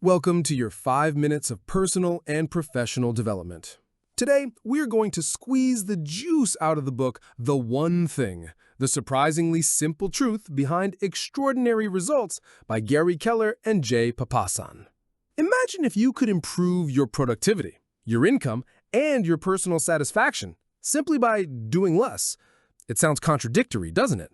Welcome to your 5 minutes of personal and professional development. Today, we're going to squeeze the juice out of the book, The One Thing, the surprisingly simple truth behind extraordinary results by Gary Keller and Jay Papasan. Imagine if you could improve your productivity, your income, and your personal satisfaction simply by doing less. It sounds contradictory, doesn't it?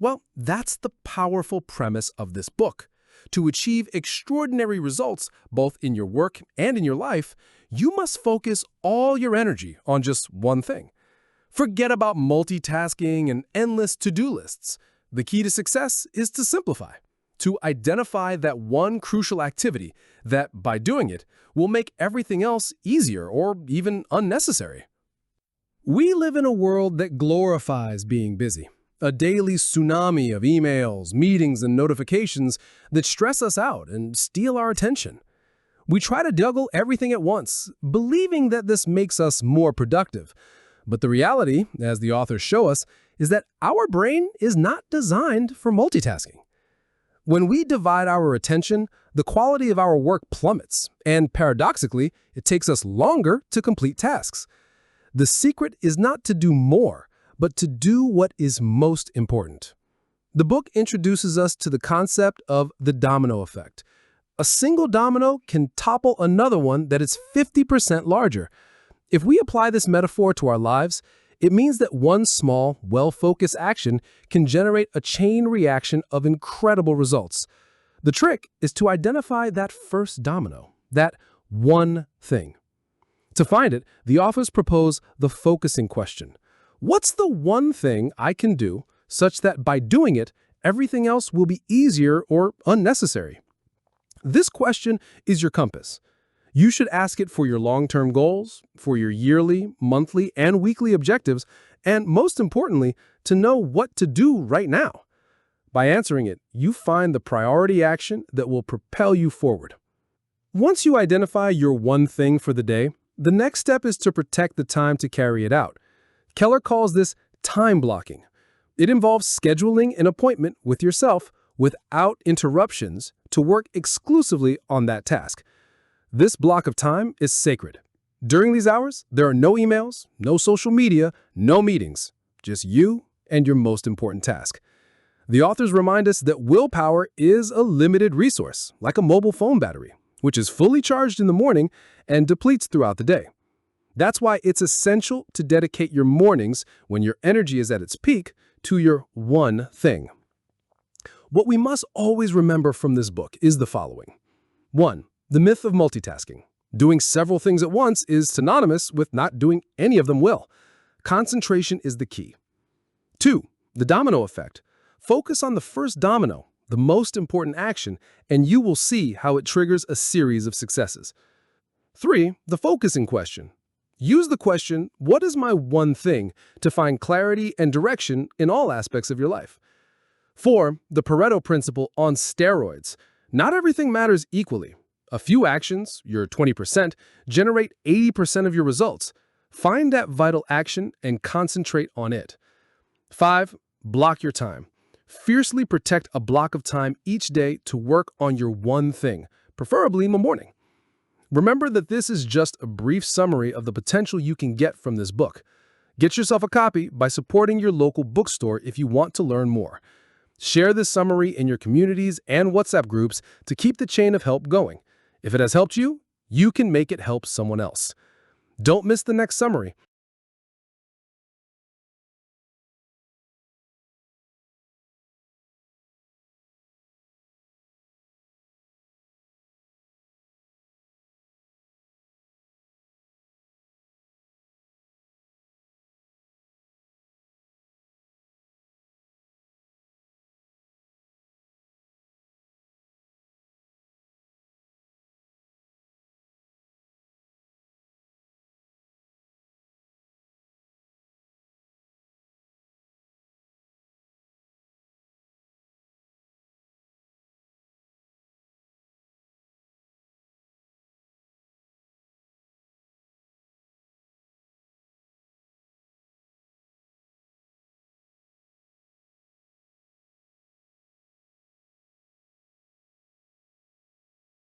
Well, that's the powerful premise of this book. To achieve extraordinary results, both in your work and in your life, you must focus all your energy on just one thing. Forget about multitasking and endless to-do lists. The key to success is to simplify, to identify that one crucial activity that, by doing it, will make everything else easier or even unnecessary. We live in a world that glorifies being busy. A daily tsunami of emails, meetings, and notifications that stress us out and steal our attention. We try to juggle everything at once, believing that this makes us more productive. But the reality, as the authors show us, is that our brain is not designed for multitasking. When we divide our attention, the quality of our work plummets, and paradoxically, it takes us longer to complete tasks. The secret is not to do more, but to do what is most important. The book introduces us to the concept of the domino effect. A single domino can topple another one that is 50% larger. If we apply this metaphor to our lives, it means that one small, well-focused action can generate a chain reaction of incredible results. The trick is to identify that first domino, that one thing. To find it, the authors propose the focusing question. What's the one thing I can do such that by doing it, everything else will be easier or unnecessary? This question is your compass. You should ask it for your long-term goals, for your yearly, monthly, and weekly objectives, and most importantly, to know what to do right now. By answering it, you find the priority action that will propel you forward. Once you identify your one thing for the day, the next step is to protect the time to carry it out. Keller calls this time blocking. It involves scheduling an appointment with yourself without interruptions to work exclusively on that task. This block of time is sacred. During these hours, there are no emails, no social media, no meetings, just you and your most important task. The authors remind us that willpower is a limited resource, like a mobile phone battery, which is fully charged in the morning and depletes throughout the day. That's why it's essential to dedicate your mornings, when your energy is at its peak, to your one thing. What we must always remember from this book is the following. 1. The myth of multitasking. Doing several things at once is synonymous with not doing any of them well. Concentration is the key. 2. The domino effect. Focus on the first domino, the most important action, and you will see how it triggers a series of successes. 3. The focusing question. Use the question, what is my one thing, to find clarity and direction in all aspects of your life. 4. The Pareto principle on steroids. Not everything matters equally. A few actions, your 20%, generate 80% of your results. Find that vital action and concentrate on it. 5. Block your time. Fiercely protect a block of time each day to work on your one thing, preferably in the morning. Remember that this is just a brief summary of the potential you can get from this book. Get yourself a copy by supporting your local bookstore if you want to learn more. Share this summary in your communities and WhatsApp groups to keep the chain of help going. If it has helped you, you can make it help someone else. Don't miss the next summary,